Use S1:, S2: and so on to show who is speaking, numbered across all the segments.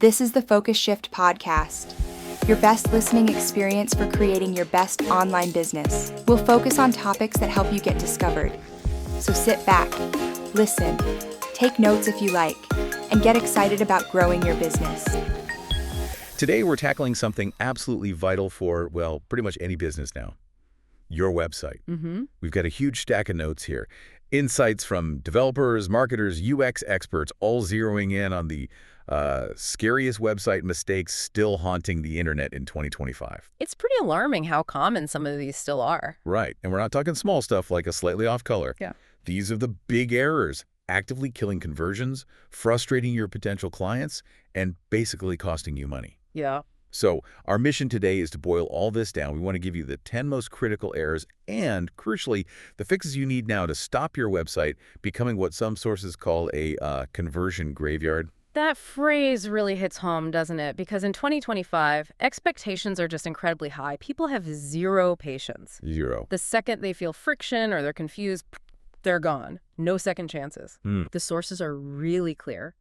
S1: This is the Focus Shift podcast, your best listening experience for creating your best online business. We'll focus on topics that help you get discovered. So sit back, listen, take notes if you like, and get excited about growing your business.
S2: Today, we're tackling something absolutely vital for, well, pretty much any business now. Your website. We've got a huge stack of notes here. Insights from developers, marketers, UX experts, all zeroing in on the scariest website mistakes still haunting the internet in 2025.
S3: It's pretty alarming how common some of these still are.
S2: Right. And we're not talking small stuff like a slightly off color.
S3: Yeah.
S2: These are the big errors, actively killing conversions, frustrating your potential clients, and basically costing you money.
S3: Yeah.
S2: So our mission today is to boil all this down. We want to give you the 10 most critical errors and, crucially, the fixes you need now to stop your website becoming what some sources call a conversion graveyard.
S3: That phrase really hits home, doesn't it? Because in 2025, expectations are just incredibly high. People have zero patience.
S2: Zero.
S3: The second they feel friction or they're confused, they're gone. No second chances. The sources are really clear.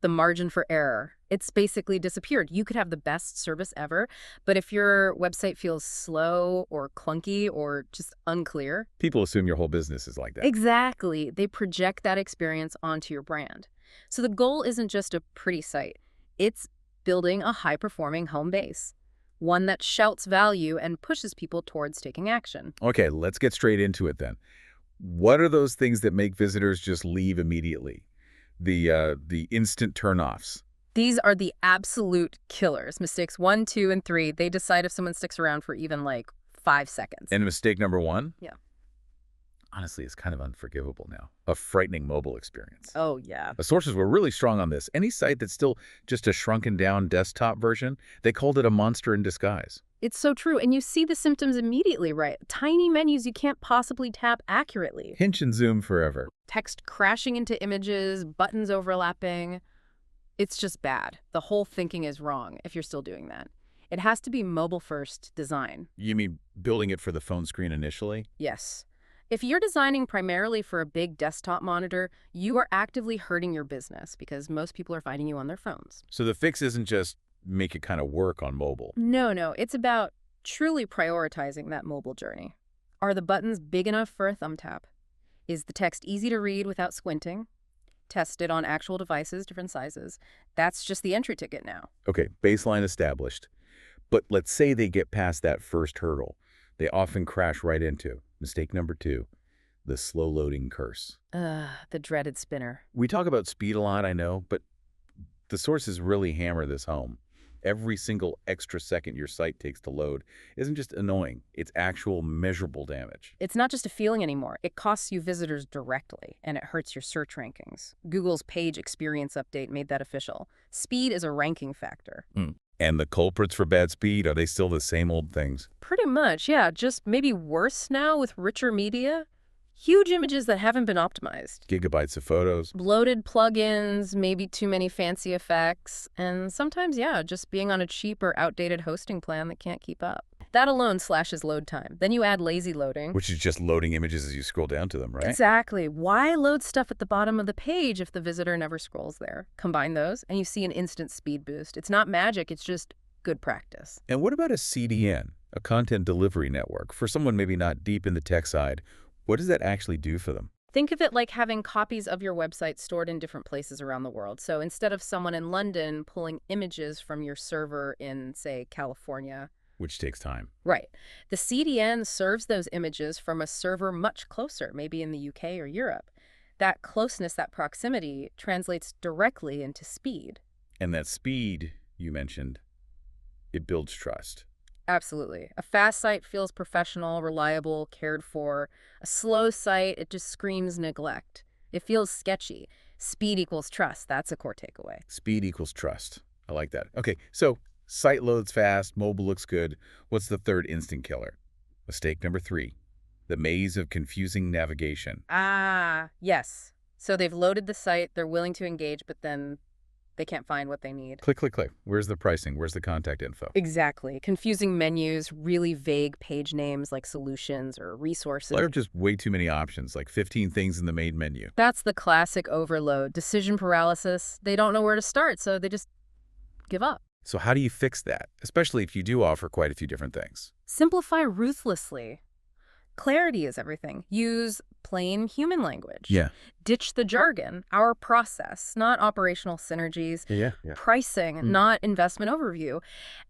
S3: The margin for error, it's basically disappeared. You could have the best service ever, but if your website feels slow or clunky or just unclear.
S2: People assume your whole business is like that.
S3: Exactly. They project that experience onto your brand. So the goal isn't just a pretty site. It's building a high-performing home base, one that shouts value and pushes people towards taking action.
S2: Okay, let's get straight into it then. What are those things that make visitors just leave immediately? The instant turnoffs.
S3: These are the absolute killers. Mistakes 1, 2, and 3. They decide if someone sticks around for even like 5 seconds.
S2: And mistake number 1?
S3: Yeah.
S2: Honestly, it's kind of unforgivable now. A frightening mobile experience.
S3: Oh, yeah.
S2: The sources were really strong on this. Any site that's still just a shrunken down desktop version, they called it a monster in disguise.
S3: It's so true. And you see the symptoms immediately, right? Tiny menus you can't possibly tap accurately.
S2: Pinch and zoom forever.
S3: Text crashing into images, buttons overlapping. It's just bad. The whole thinking is wrong if you're still doing that. It has to be mobile-first design.
S2: You mean building it for the phone screen initially?
S3: Yes. If you're designing primarily for a big desktop monitor, you are actively hurting your business because most people are finding you on their phones.
S2: So the fix isn't just make it kind of work on mobile.
S3: No. It's about truly prioritizing that mobile journey. Are the buttons big enough for a thumb tap? Is the text easy to read without squinting? Test it on actual devices, different sizes. That's just the entry ticket now.
S2: Okay, baseline established. But let's say they get past that first hurdle. They often crash right into mistake number 2, the slow loading curse.
S3: The dreaded spinner.
S2: We talk about speed a lot, I know, but the sources really hammer this home. Every single extra second your site takes to load isn't just annoying, it's actual measurable damage.
S3: It's not just a feeling anymore. It costs you visitors directly, and it hurts your search rankings. Google's page experience update made that official. Speed is a ranking factor.
S2: And the culprits for bad speed, are they still the same old things?
S3: Pretty much, yeah. Just maybe worse now with richer media. Huge images that haven't been optimized.
S2: Gigabytes of photos.
S3: Bloated plugins, maybe too many fancy effects, and sometimes, yeah, just being on a cheap or outdated hosting plan that can't keep up. That alone slashes load time. Then you add lazy loading.
S2: Which is just loading images as you scroll down to them, right?
S3: Exactly. Why load stuff at the bottom of the page if the visitor never scrolls there? Combine those, and you see an instant speed boost. It's not magic, it's just good practice.
S2: And what about a CDN, a content delivery network? For someone maybe not deep in the tech side, what does that actually do for them?
S3: Think of it like having copies of your website stored in different places around the world. So instead of someone in London pulling images from your server in, say, California.
S2: Which takes time.
S3: Right. The CDN serves those images from a server much closer, maybe in the UK or Europe. That closeness, that proximity, translates directly into speed.
S2: And that speed, you mentioned, it builds trust.
S3: Absolutely. A fast site feels professional, reliable, cared for. A slow site, it just screams neglect. It feels sketchy. Speed equals trust. That's a core takeaway.
S2: Speed equals trust. I like that. Okay, so site loads fast, mobile looks good. What's the third instant killer? Mistake number 3, the maze of confusing navigation.
S3: Yes. So they've loaded the site, they're willing to engage, but then they can't find what they need.
S2: Click, click, click. Where's the pricing? Where's the contact info?
S3: Exactly. Confusing menus, really vague page names like solutions or resources.
S2: There are just way too many options, like 15 things in the main menu.
S3: That's the classic overload. Decision paralysis. They don't know where to start, so they just give up.
S2: So how do you fix that, especially if you do offer quite a few different things?
S3: Simplify ruthlessly. Clarity is everything. Use plain human language.
S2: Yeah.
S3: Ditch the jargon. Our process, not operational synergies.
S2: Yeah.
S3: Pricing, not investment overview.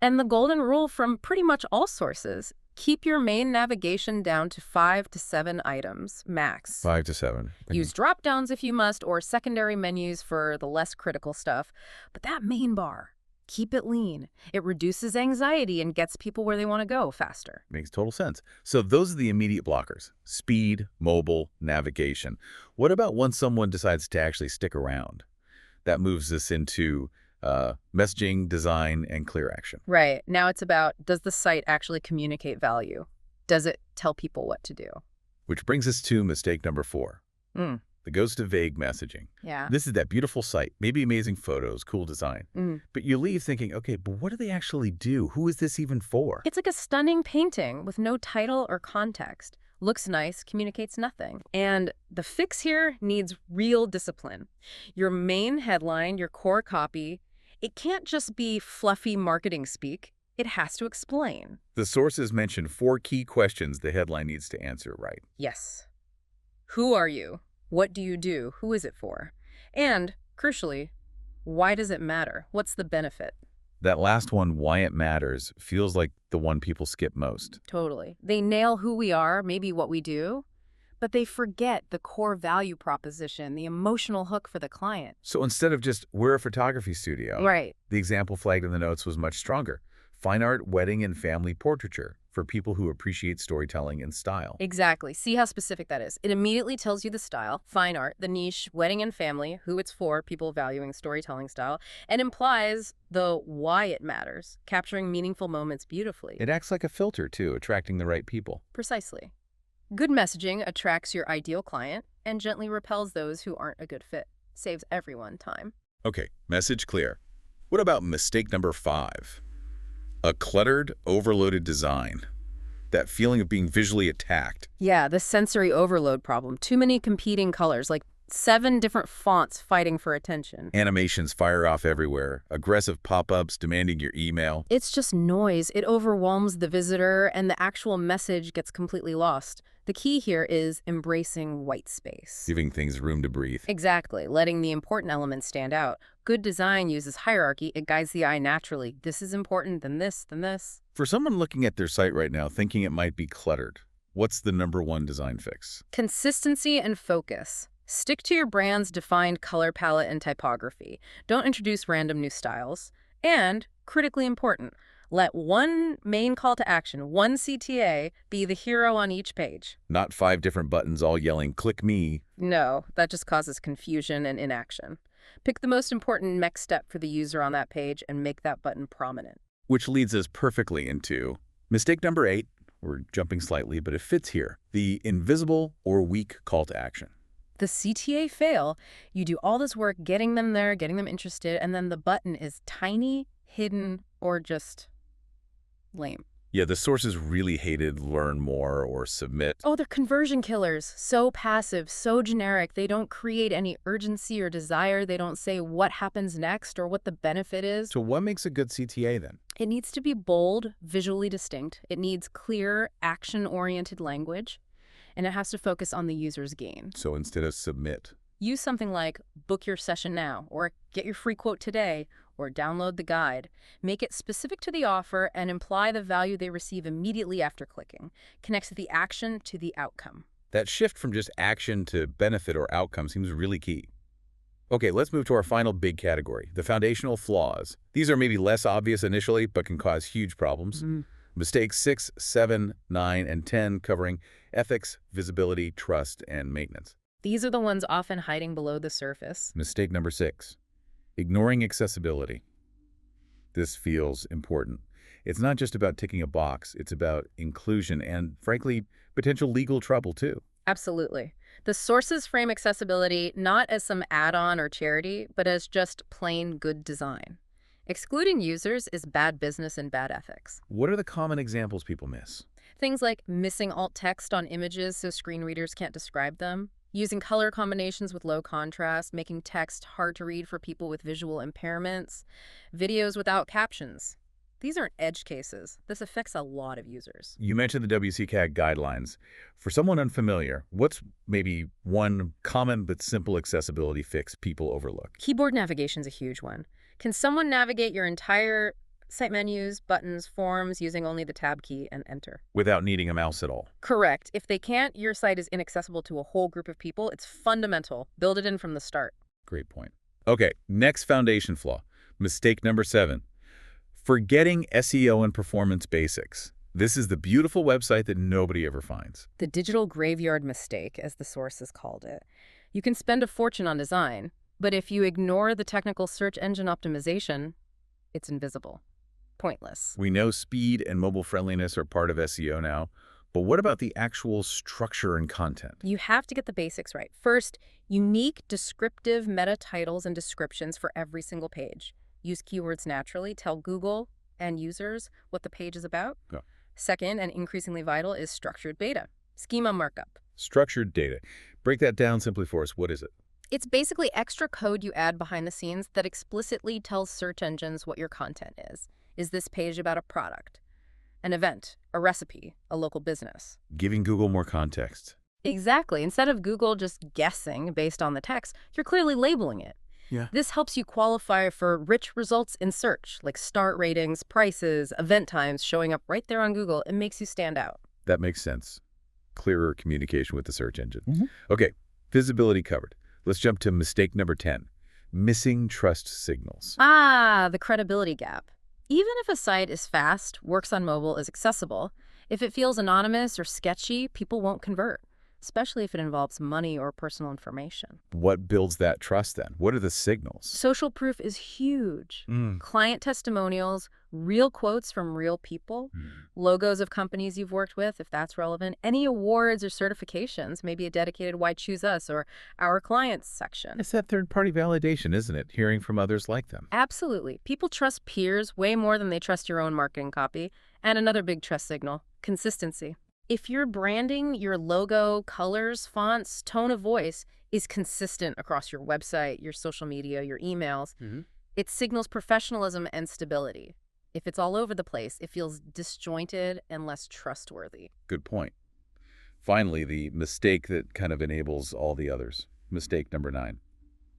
S3: And the golden rule from pretty much all sources: keep your main navigation down to 5 to 7 items, max.
S2: 5 to 7.
S3: Use drop-downs if you must, or secondary menus for the less critical stuff. But that main bar, keep it lean. It reduces anxiety and gets people where they want to go faster.
S2: Makes total sense. So those are the immediate blockers: speed, mobile, navigation. What about once someone decides to actually stick around? That moves us into messaging, design, and clear action.
S3: Right. Now it's about, does the site actually communicate value? Does it tell people what to do?
S2: Which brings us to mistake number 4. The ghost of vague messaging.
S3: Yeah.
S2: This is that beautiful site, maybe amazing photos, cool design. But you leave thinking, okay, but what do they actually do? Who is this even for?
S3: It's like a stunning painting with no title or context. Looks nice, communicates nothing. And the fix here needs real discipline. Your main headline, your core copy, it can't just be fluffy marketing speak. It has to explain.
S2: The sources mention 4 key questions the headline needs to answer right.
S3: Yes. Who are you? What do you do? Who is it for? And, crucially, why does it matter? What's the benefit?
S2: That last one, why it matters, feels like the one people skip most.
S3: Totally. They nail who we are, maybe what we do, but they forget the core value proposition, the emotional hook for the client.
S2: So instead of just, we're a photography studio,
S3: Right.
S2: the example flagged in the notes was much stronger. Fine art, wedding, and family portraiture for people who appreciate storytelling and style.
S3: Exactly. See how specific that is. It immediately tells you the style, fine art, the niche, wedding and family, who it's for, people valuing storytelling style, and implies the why it matters, capturing meaningful moments beautifully.
S2: It acts like a filter, too, attracting the right people.
S3: Precisely. Good messaging attracts your ideal client and gently repels those who aren't a good fit. Saves everyone time.
S2: Okay, message clear. What about mistake number 5? A cluttered, overloaded design. That feeling of being visually attacked.
S3: Yeah, the sensory overload problem. Too many competing colors, like 7 different fonts fighting for attention.
S2: Animations fire off everywhere. Aggressive pop-ups demanding your email.
S3: It's just noise. It overwhelms the visitor, and the actual message gets completely lost. The key here is embracing white space.
S2: Giving things room to breathe.
S3: Exactly, letting the important elements stand out. Good design uses hierarchy. It guides the eye naturally. This is important, then this, then this.
S2: For someone looking at their site right now thinking it might be cluttered, what's the number 1 design fix?
S3: Consistency and focus. Stick to your brand's defined color palette and typography. Don't introduce random new styles. And, critically important, let one main call to action, one CTA, be the hero on each page.
S2: Not 5 different buttons all yelling, click me.
S3: No, that just causes confusion and inaction. Pick the most important next step for the user on that page and make that button prominent.
S2: Which leads us perfectly into mistake number 8. We're jumping slightly, but it fits here. The invisible or weak call to action.
S3: The CTA fail. You do all this work getting them there, getting them interested, and then the button is tiny, hidden, or just lame.
S2: Yeah, the sources really hated learn more or submit.
S3: Oh, they're conversion killers. So passive, so generic. They don't create any urgency or desire. They don't say what happens next or what the benefit is.
S2: So what makes a good CTA then?
S3: It needs to be bold, visually distinct. It needs clear, action-oriented language. And it has to focus on the user's gain.
S2: So instead of submit.
S3: Use something like book your session now, or get your free quote today, or download the guide. Make it specific to the offer and imply the value they receive immediately after clicking. Connects the action to the outcome.
S2: That shift from just action to benefit or outcome seems really key. Okay, let's move to our final big category, the foundational flaws. These are maybe less obvious initially, but can cause huge problems. Mistakes 6, 7, 9, and 10 covering ethics, visibility, trust, and maintenance.
S3: These are the ones often hiding below the surface.
S2: Mistake number 6, ignoring accessibility. This feels important. It's not just about ticking a box, it's about inclusion and, frankly, potential legal trouble too.
S3: Absolutely. The sources frame accessibility not as some add-on or charity, but as just plain good design. Excluding users is bad business and bad ethics.
S2: What are the common examples people miss?
S3: Things like missing alt text on images so screen readers can't describe them, Using color combinations with low contrast, making text hard to read for people with visual impairments, videos without captions. These aren't edge cases. This affects a lot of users.
S2: You mentioned the WCAG guidelines. For someone unfamiliar, what's maybe one common but simple accessibility fix people overlook?
S3: Keyboard navigation is a huge one. Can someone navigate your entire site menus, buttons, forms using only the tab key and enter?
S2: Without needing a mouse at all.
S3: Correct. If they can't, your site is inaccessible to a whole group of people. It's fundamental. Build it in from the start.
S2: Great point. Okay, next foundation flaw. Mistake number 7. Forgetting SEO and performance basics. This is the beautiful website that nobody ever finds.
S3: The digital graveyard mistake, as the sources called it. You can spend a fortune on design, but if you ignore the technical search engine optimization, it's invisible. Pointless.
S2: We know speed and mobile friendliness are part of SEO now, but what about the actual structure and content?
S3: You have to get the basics right. First, unique descriptive meta titles and descriptions for every single page. Use keywords naturally. Tell Google and users what the page is about.
S2: Yeah.
S3: Second, and increasingly vital, is structured data. Schema markup.
S2: Structured data. Break that down simply for us. What is it?
S3: It's basically extra code you add behind the scenes that explicitly tells search engines what your content is. Is this page about a product, an event, a recipe, a local business?
S2: Giving Google more context.
S3: Exactly. Instead of Google just guessing based on the text, you're clearly labeling it.
S2: Yeah.
S3: This helps you qualify for rich results in search, like start ratings, prices, event times showing up right there on Google. It makes you stand out.
S2: That makes sense. Clearer communication with the search engine. Okay, visibility covered. Let's jump to mistake number 10. Missing trust signals.
S3: The credibility gap. Even if a site is fast, works on mobile, is accessible, if it feels anonymous or sketchy, people won't convert, especially if it involves money or personal information.
S2: What builds that trust then? What are the signals?
S3: Social proof is huge. Client testimonials, real quotes from real people, logos of companies you've worked with, if that's relevant, any awards or certifications, maybe a dedicated Why Choose Us or Our Clients section.
S2: It's that third-party validation, isn't it? Hearing from others like them.
S3: Absolutely. People trust peers way more than they trust your own marketing copy. And another big trust signal, consistency. If your branding, your logo, colors, fonts, tone of voice is consistent across your website, your social media, your emails, it signals professionalism and stability. If it's all over the place, it feels disjointed and less trustworthy.
S2: Good point. Finally, the mistake that kind of enables all the others. Mistake number 9.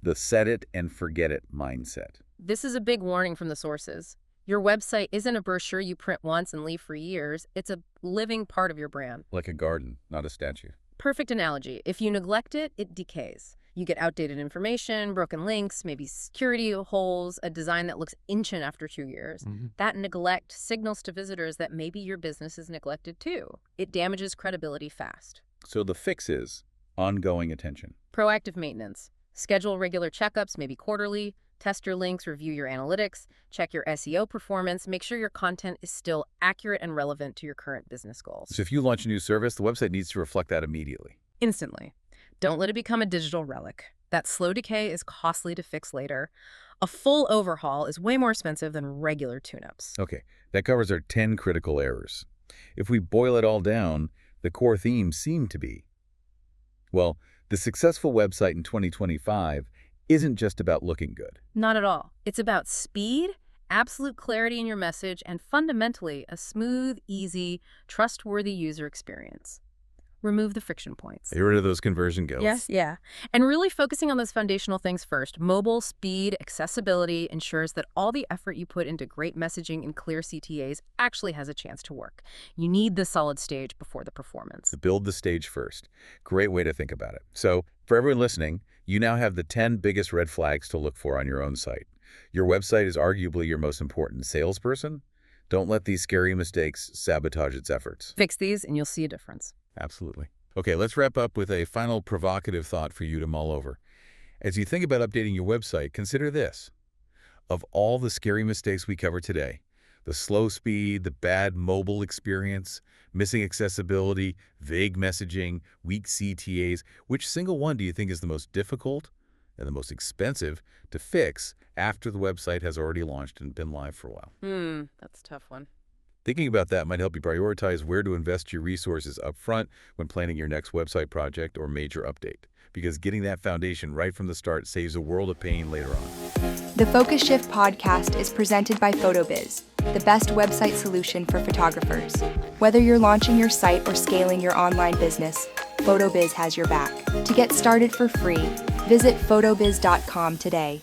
S2: The set it and forget it mindset.
S3: This is a big warning from the sources. Your website isn't a brochure you print once and leave for years. It's a living part of your brand.
S2: Like a garden, not a statue.
S3: Perfect analogy. If you neglect it, it decays. You get outdated information, broken links, maybe security holes, a design that looks ancient after 2 years. That neglect signals to visitors that maybe your business is neglected too. It damages credibility fast.
S2: So the fix is ongoing attention.
S3: Proactive maintenance. Schedule regular checkups, maybe quarterly. Test your links, review your analytics, check your SEO performance, make sure your content is still accurate and relevant to your current business goals.
S2: So if you launch a new service, the website needs to reflect that immediately.
S3: Instantly. Don't let it become a digital relic. That slow decay is costly to fix later. A full overhaul is way more expensive than regular tune-ups.
S2: Okay, that covers our 10 critical errors. If we boil it all down, the core themes seem to be, well, the successful website in 2025 isn't just about looking good.
S3: Not at all. It's about speed, absolute clarity in your message, and fundamentally a smooth, easy, trustworthy user experience. Remove the friction points.
S2: Get rid of those conversion goals.
S3: Yes, yeah. And really focusing on those foundational things first. Mobile, speed, accessibility ensures that all the effort you put into great messaging and clear CTAs actually has a chance to work. You need the solid stage before the performance.
S2: Build the stage first. Great way to think about it. So, for everyone listening, you now have the 10 biggest red flags to look for on your own site. Your website is arguably your most important salesperson. Don't let these scary mistakes sabotage its efforts.
S3: Fix these and you'll see a difference.
S2: Absolutely. Okay, let's wrap up with a final provocative thought for you to mull over. As you think about updating your website, consider this. Of all the scary mistakes we covered today, the slow speed, the bad mobile experience, missing accessibility, vague messaging, weak CTAs, which single one do you think is the most difficult and the most expensive to fix after the website has already launched and been live for a while?
S3: That's a tough one.
S2: Thinking about that might help you prioritize where to invest your resources up front when planning your next website project or major update. because getting that foundation right from the start saves a world of pain later on.
S1: The Focus Shift podcast is presented by PhotoBiz, the best website solution for photographers. Whether you're launching your site or scaling your online business, PhotoBiz has your back. To get started for free, visit photobiz.com today.